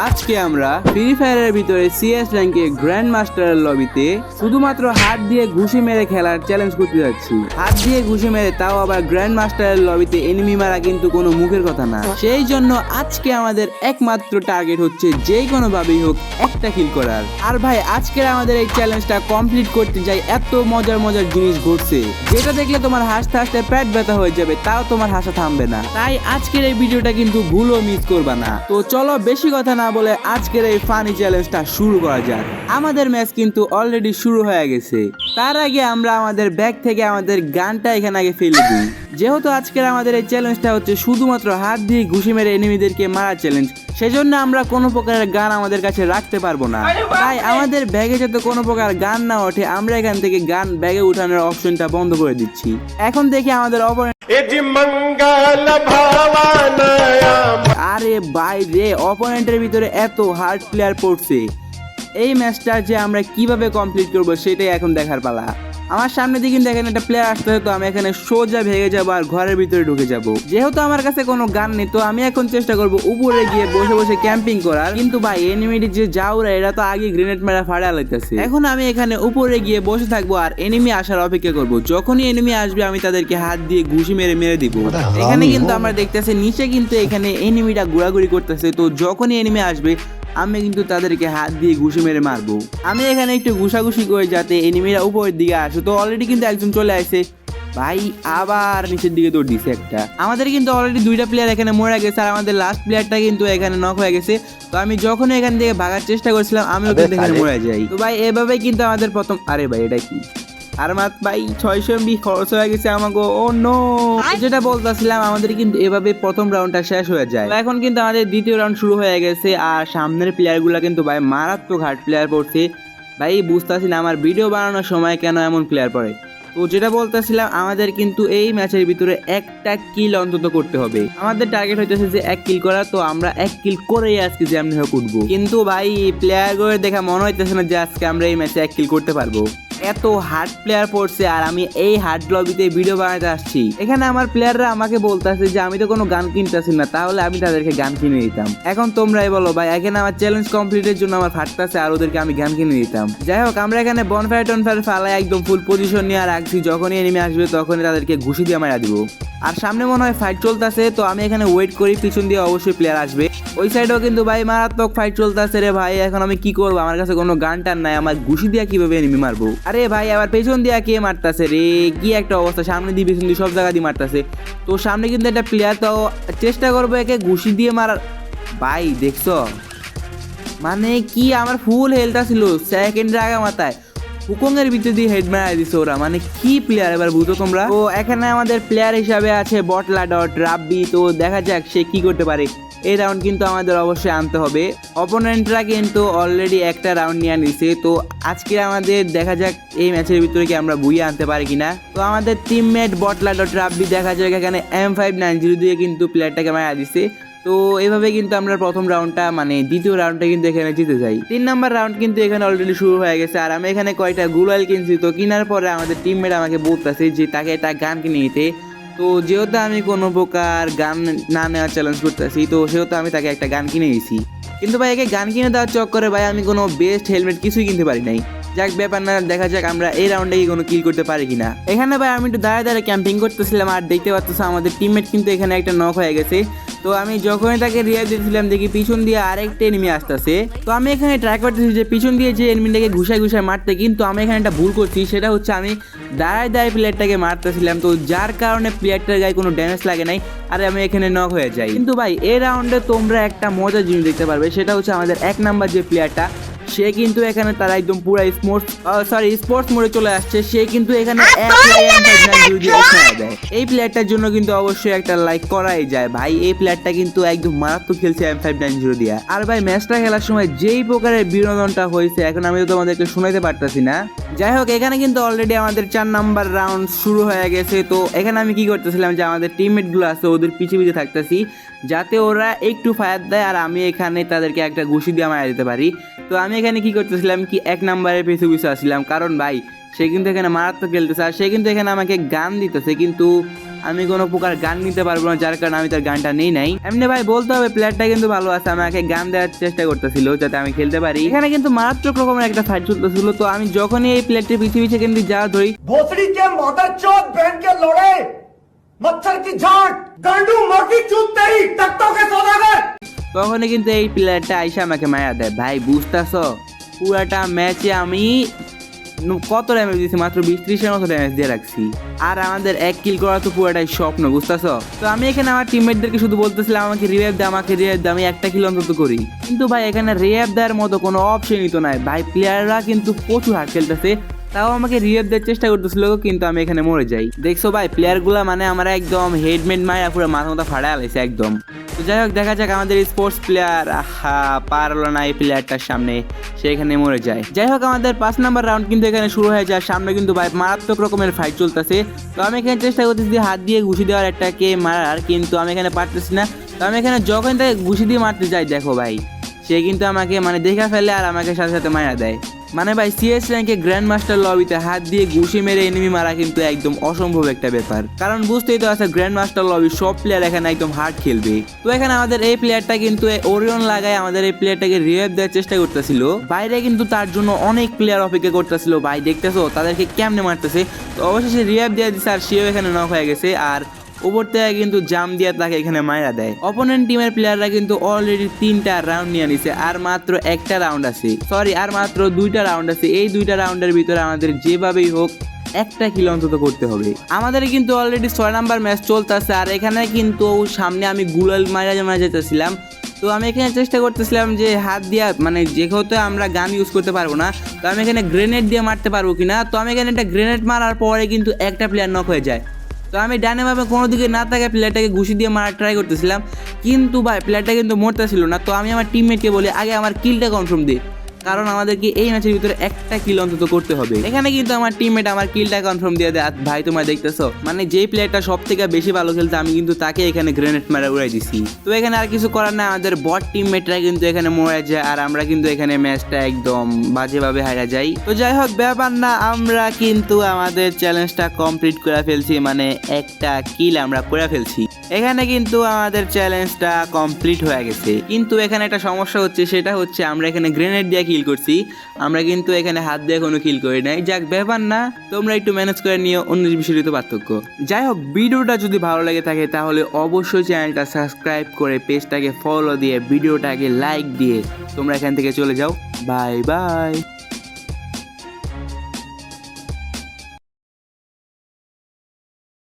আজকে আমরা ফ্রি ফায়ারের ভিতরে সিএস র্যাঙ্কে গ্র্যান্ড মাস্টারের লবিতে শুধুমাত্র হাত দিয়ে ঘুষি মেরে খেলার চ্যালেঞ্জ করতে যাচ্ছি। হাত দিয়ে ঘুষি মেরে, তাও আবার গ্র্যান্ড মাস্টারের লবিতে এনিমি মারা কিন্তু কোনো মুখের কথা না। সেই জন্য আজকে আমাদের একমাত্র টার্গেট হচ্ছে যেই কোনো ভাবেই হোক একটা কিল করার। আর ভাই আজকের আমাদের এই চ্যালেঞ্জটা কমপ্লিট করতে যাই এত মজার মজার জিনিস ঘটছে, যেটা দেখলে তোমার হাসতে হাসতে পেট ব্যথা হয়ে যাবে, তাও তোমার হাসা থামবে না। তাই আজকের এই ভিডিওটা কিন্তু ভুলও মিস করবা না। তো চলো বেশি কথা না বলে আজকের এই ফানি চ্যালেঞ্জটা শুরু করা যাক। আমাদের ম্যাচ কিন্তু অলরেডি শুরু হয়ে গেছে। তার আগে আমরা আমাদের ব্যাগ থেকে আমাদের গানটা এখানে আগে ফেলে দিই। যেহেতু আজকের আমাদের এই চ্যালেঞ্জটা হচ্ছে শুধুমাত্র হাত দিয়ে ঘুষি মেরে এনিমিদেরকে মারা চ্যালেঞ্জ, সেজন্য আমরা কোনো প্রকারের গান আমাদের কাছে রাখতে পারবো না। তাই আমাদের ব্যাগে যাতে কোনো প্রকার গান না ওঠে, আমরা এখান থেকে গান ব্যাগে উঠানোর অপশনটা বন্ধ করে দিচ্ছি। এখন দেখি আমাদের আরে ভাই রে, অপোনেন্টের ভিতরে এত হার্ড প্লেয়ার পড়ছে। এই ম্যাচটা যে আমরা কিভাবে কমপ্লিট করবো সেটাই এখন দেখার পালা। আমার সামনে দিকে কিন্তু এখানে একটা প্লেয়ার আসতে হয়, তো আমি এখানে সোজা ভেঙে যাবো আর ঘরের ভিতরে ঢুকে যাব। যেহেতু আমার কাছে কোনো গান নেই, তো আমি এখন চেষ্টা করব উপরে গিয়ে বসে বসে ক্যাম্পিং করার। কিন্তু ভাই এনিমিটি যে যাওরা, এরা তো আগে গ্রেনেড মেরা ফাড়া লাইতেছে। এখন আমি এখানে উপরে গিয়ে বসে থাকবো আর এনিমি আসার অপেক্ষা করব। যখনই এনিমি আসবে আমি তাদেরকে হাত দিয়ে ঘুষি মেরে মেরে দিব। এখানে কিন্তু আমরা দেখতেছি নিচে কিন্তু এখানে এনিমিটা ঘোরাঘুরি করতেছে, তো যখনই এনিমি আসবে আমি কিন্তু তাদেরকে হাত দিয়ে ঘুষি মেরে মারবো। আমি এখানে একটু ঘুষাঘুষি করে যাতে এনিমিরা উপরের দিকে আসে। তো অলরেডি কিন্তু একজন চলে আসে ভাই, আবার নিচের দিকে দৌড় দিছে একটা। আমাদের কিন্তু অলরেডি দুইটা প্লেয়ার এখানে মরে গেছে আর আমাদের লাস্ট প্লেয়ারটা কিন্তু এখানে নক হয়ে গেছে। তো আমি যখন এখান থেকে ভাগার চেষ্টা করছিলাম আমিও কিন্তু এখানে মরে যাই। তো ভাই এভাবে কিন্তু আমাদের প্রথম, আরে ভাই এটা কি, আর মাত্র ভাই 600 MB খরচ হয়ে গেছে আমাকে। ও নো, যেটা বলতেছিলাম আমাদের কিন্তু এভাবে প্রথম রাউন্ডটা শেষ হয়ে যায়। এখন কিন্তু আমাদের দ্বিতীয় রাউন্ড শুরু হয়ে গেছে আর সামনের প্লেয়ারগুলো কিন্তু ভাই মারাত্মক হার্ড প্লেয়ার পড়ছে। ভাই বুঝতেছি না আমার ভিডিও বানানোর সময় কেন এমন প্লেয়ার পড়ে। তো যেটা বলতেছিলাম আমাদের কিন্তু এই ম্যাচের ভিতরে একটা কিল অন্তত করতে হবে। আমাদের টার্গেট হইতেছে যে 1 কিল করা, তো আমরা 1 কিল করেই আজকে যেমনি হোক উঠবো। কিন্তু ভাই প্লেয়ার গুলো দেখা মনে হইতেছে না যে আজকে আমরা এই ম্যাচে 1 কিল করতে পারবো। এত হার্ড প্লেয়ার পড়ছে আর আমি এই হার্ড লবিতে ভিডিও বানাতে আসছি। এখানে আমার প্লেয়াররা আমাকে বলতেছে যে আমি তো কোনো গান কিনতেছি না, তাহলে আমি তাদেরকে গান কিনে দিতাম। এখন তোমরাই বলো ভাই, এখানে আমার চ্যালেঞ্জ কমপ্লিটের জন্য আমার ফাটতেছে আর ওদেরকে আমি গান কিনে দিতাম। যাই হোক, আমরা এখানে বনফায়ার টনফায়ার ফালায় একদম ফুল পজিশন নিয়ে রাখছি। যখনই এনিমি আসবে তখনই তাদেরকে ঘুষি দিয়ে মারা দিব। আর সামনে মনে হয় ফাইট চলতেছে, তো আমি এখানে ওয়েট করি, পিছন দিয়ে অবশ্যই প্লেয়ার আসবে। ওই সাইডেও কিন্তু ভাই মারাত্মক ফাইট চলতেছে রে ভাই। এখন আমি কি করবো, আমার কাছে কোনো গান টান নাই, আমার ঘুষি দিয়া কিভাবে এনিমি মারবো? আরে ভাই আবার পেছন দিয়া কে মারতাছে রে, কি একটা অবস্থা, সামনে দিয়ে পিছন দিয়ে সব জায়গা দিয়ে মারতাছে। তো সামনে কিন্তু একটা প্লেয়ার, তো চেষ্টা করবো একে ঘুষি দিয়ে মারার। ভাই দেখছো মানে কি, আমার ফুল হেলথ ছিল সেকেন্ডের আগে মাথায় হুকংয়ের ভিতর দিয়ে হেড মারা দিছে ওরা। মানে কি প্লেয়ার এবার বুঝো তোমরা। তো এখানে আমাদের প্লেয়ার হিসাবে আছে বটলা ডট রাব্বি। তো দেখা যাক সে কি করতে পারে। এই রাউন্ড কিন্তু আমাদের অবশ্যই আনতে হবে। অপোনেন্টরা কিন্তু অলরেডি একটা রাউন্ড নিয়ে নিছে। তো আজকে আমাদের দেখা যাক এই ম্যাচের ভিতরে কি আমরা বুইয়ে আনতে পারি কিনা। তো আমাদের টিমমেট বটলা ডট রাব্বি দেখা যাক এখানে M590 দিয়ে কিন্তু প্লেয়ারটাকে মারা দিছে। তো এইভাবে কিন্তু আমরা প্রথম রাউন্ডটা মানে দ্বিতীয় রাউন্ডটা কিন্তু এখানে জিতে যাই। 3 নাম্বার রাউন্ড কিন্তু এখানে অলরেডি শুরু হয়ে গেছে আর আমি এখানে কয়টা গুলাল কিনছি। তো কেনার পরে আমাদের টিমমেট আমাকে বলতেছে যে তাকে একটা গান কিনে নিতে। তো যেহেতু আমি কোনো প্রকার গান না নেওয়ার চ্যালেঞ্জ করতেছি, তো সেহেতু আমি তাকে একটা গান কিনে দিয়েছি। কিন্তু ভাই একে গান কিনে দেওয়ার চক্করে ভাই আমি কোনো বেস্ট হেলমেট কিছুই কিনতে পারি নাই। যাক ব্যাপার না, দেখা যাক আমরা এই রাউন্ডে কোনো কিল করতে পারি কিনা। এখানে ভাই আমি একটু দাঁড়িয়ে দাঁড়িয়ে ক্যাম্পিং করতেছিলাম আর দেখতে পাচ্ছ আমাদের টিমমেট কিন্তু এখানে একটা নক হয়ে গেছে। তো আমি যখনই তাকে রিয়াজ দিয়েছিলাম দেখি পিছন দিয়ে আরেকটা এনিমি আসতেছে। তো আমি এখানে ট্রাই করতেছি যে পিছন দিয়ে যে এনিমিটাকে ঘুষায় ঘুষায় মারতে, কিন্তু আমি এখানে একটা ভুল করছি। সেটা হচ্ছে আমি দাঁড়ায় দাঁড়ায় প্লেয়ারটাকে মারতেছিলাম, তো যার কারণে প্লেয়ারটার গায়ে কোনো ড্যামেজ লাগে নাই আর আমি এখানে নক হয়ে যাই। কিন্তু ভাই এই রাউন্ডে তোমরা একটা মজার জিনিস দেখতে পারবে, সেটা হচ্ছে আমাদের 1 নাম্বার যে প্লেয়ারটা, সে কিন্তু এখানে তারা একদম পুরো স্পোর্টস মোডে চলে আসছে। সে কিন্তু এখানে এই প্লেয়ারটার জন্য কিন্তু অবশ্যই একটা লাইক করাই যায় ভাই। এই প্লেয়ারটা কিন্তু একদম মারাত্মক খেলছে M590 দিয়া। আর ভাই ম্যাচটা খেলার সময় যেই প্রকারের বিনোদনটা হয়েছে এখন আমি তো তোমাদেরকে শোনাতে পারতাছি না। যাই হোক, এখানে কিন্তু অলরেডি আমাদের 4 নাম্বার রাউন্ড শুরু হয়ে গেছে। তো এখানে আমি কি করতেছিলাম যে আমাদের টিমমেট গুলো আছে ওদের পিছে পিছে থাকতেছি যাতে ওরা একটু ফায়ার দেয় আর আমি এখানে তাদেরকে একটা ঘুষি দিয়ে মারা দিতে পারি। তো আমি এখানে কি করতেছিলাম কি 1 নাম্বারের পিছু পিছু আসছিলাম, কারণ ভাই সে কিন্তু এখানে মারাত্মক খেলতেছে আর সে কিন্তু এখানে আমাকে গান দিতেছে। কিন্তু আমি কোনো প্রকার গান নিতে পারবো না, যার কারণে আমি তার গানটা নেই নাই। এমনি ভাই বলতে হবে প্লেয়ারটা কিন্তু ভালো আছে, আমাকে গান দেওয়ার চেষ্টা করতেছিল যাতে আমি খেলতে পারি। এখানে কিন্তু মারাত্মক রকমের একটা ফাইট চলতেছিল, তো আমি যখনই এই প্লেয়ারটির পিছিয়ে পিছিয়ে কিন্তু যাওয়া ধরি, भोसड़ी के मादर चौथ बहन के लोड़े मच्छर की झाट गांडू माँ की चूत तेरी तख्तों के सौदागर। তখনই কিন্তু এই প্লেয়ারটা আইসা আমাকে মায়া দেয়। ভাই বুঝতেছ, পুরাটা ম্যাচে আমি কত ড্যামেজ দিয়েছি, মাত্র 20-30 মতো ড্যামেজ দিয়ে রাখছি। আর আমাদের এক কিল করা তো পুরাটাই স্বপ্ন, বুঝতেছ। তো আমি এখানে আমার টিমমেটদেরকে শুধু বলতেছিলাম আমাকে রিভাইভ দে, আমাকে রিভাইভ দে, আমি একটা কিল অন্তত করি। কিন্তু ভাই এখানে রিভাইভ দেওয়ার মতো কোনো অপশনই তো নাই ভাই, প্লেয়াররা কিন্তু প্রচুর হার্ড খেলতেছে, তাও আমাকে রিভাইভ দেওয়ার চেষ্টা করতেছিল, কিন্তু আমি এখানে মরে যাই। দেখছো ভাই প্লেয়ারগুলা মানে আমার একদম হেডমেট মায়া পুরো মাথা মাথা ফাড়া আলাইছে একদম। তো যাই হোক দেখা যাক আমাদের স্পোর্টস প্লেয়ার পারলো না এই প্লেয়ারটার সামনে, সে এখানে মরে যায়। যাই হোক আমাদের 5 নাম্বার রাউন্ড কিন্তু এখানে শুরু হয়ে যায়। সামনে কিন্তু ভাই মারাত্মক রকমের ফাইট চলতেছে। তো আমি এখানে চেষ্টা করতেছি হাত দিয়ে ঘুষি দেওয়ার একটাকে মারার, কিন্তু আমি এখানে পারতেছি না। তো আমি এখানে যখন তাকে ঘুষি দিয়ে মারতে যাই, দেখো ভাই সে কিন্তু আমাকে মানে দেখা ফেলে আর আমাকে সাথে সাথে মারা দেয়। মানে ভাই সিএস র্যাঙ্কে গ্র্যান্ড মাস্টার লবিতে হাত দিয়ে ঘুষি মেরে এনিমি মারা কিন্তু একদম অসম্ভব একটা ব্যাপার, কারণ বুঝতেই তো আছে গ্র্যান্ড মাস্টার লবি সব প্লেয়ার এখানে একদম হার্ড খেলবে। তো এখানে আমাদের এই প্লেয়ারটা কিন্তু ওরিয়ন লাগায় আমাদের এই প্লেয়ারটাকে রিভাইভ দেওয়ার চেষ্টা করতেছিল। বাইরে কিন্তু তার জন্য অনেক প্লেয়ার অপেক্ষা করতেছিল। ভাই দেখতেছো তাদেরকে কেমনে মারতেছে। তো অবশেষে রিভাইভ দেওয়া দিচ্ছে আর সেও এখানে নক হয়ে গেছে, আর উপর থেকে কিন্তু জাম দিয়ে তাকে এখানে মারা দেয়। অপোনেন্ট টিমের প্লেয়াররা কিন্তু অলরেডি 3টা রাউন্ড নিয়ে নিছে, আর মাত্র একটা রাউন্ড আছে, সরি আর মাত্র 2টা রাউন্ড আছে। এই 2টা রাউন্ডের ভিতরে আমাদের যেভাবেই হোক একটা কিল অন্তত করতে হবে। আমাদের কিন্তু অলরেডি 6 নাম্বার ম্যাচ চলতেছে, আর এখানে কিন্তু সামনে আমি গুলাল মারা যেতেছিলাম। তো আমি এখানে চেষ্টা করতেছিলাম যে হাত দিয়া মানে যেহেতু আমরা গান ইউজ করতে পারবো না, তো আমি এখানে গ্রেনেড দিয়ে মারতে পারবো কিনা। তো আমি এখানে একটা গ্রেনেড মারার পরে কিন্তু একটা প্লেয়ার নক হয়ে যায়। তো আমি ডানে ভাবে কোনো দিকে না থাকে প্লেয়ারটাকে ঘুষি দিয়ে মারার ট্রাই করতেছিলাম, কিন্তু ভাই প্লেয়ারটা কিন্তু মরতেছিল না। তো আমি আমার টিমমেটকে বলি আগে আমার কিলটা কনফার্ম দে, কারণ আমাদেরকে এই ম্যাচের ভিতরে একটা কিল অন্তত করতে হবে। এখানে কিন্তু আমার টিমমেট আমার কিলটা কনফার্ম দিয়ে দেয়। ভাই তোমরা দেখতেছো মানে যেই প্লেয়ারটা সব থেকে বেশি ভালো খেলতে আমি কিন্তু তাকে এখানে গ্রেনেড মারা উড়াই দিছি। তো এখানে আর কিছু করার না, আমাদের বট টিমমেটরা কিন্তু এখানে মরে যায়, আর আমরা কিন্তু এখানে ম্যাচটা একদম বাজেভাবে হারা যাই। তো যাই হোক ব্যাপার না, আমরা কিন্তু আমাদের চ্যালেঞ্জটা কমপ্লিট করে ফেলছি, মানে একটা কিল আমরা করে ফেলছি। এখানে কিন্তু আমাদের চ্যালেঞ্জটা কমপ্লিট হয়ে গেছে, কিন্তু এখানে একটা সমস্যা হচ্ছে, সেটা হচ্ছে আমরা এখানে গ্রেনেড দিয়ে কিল করছি, আমরা কিন্তু এখানে হাত দিয়ে কোনো কিল করি নাই। যাক ব্যাপার না, তোমরা একটু ম্যানেজ করে নিও, অন্য বিষয়টি তো পার্থক্য। যাই হোক ভিডিওটা যদি ভালো লাগে থাকে তাহলে অবশ্যই চ্যানেলটা সাবস্ক্রাইব করে পেজটাকে ফলো দিয়ে ভিডিওটাকে লাইক দিয়ে তোমরা এখান থেকে চলে যাও। Bye bye.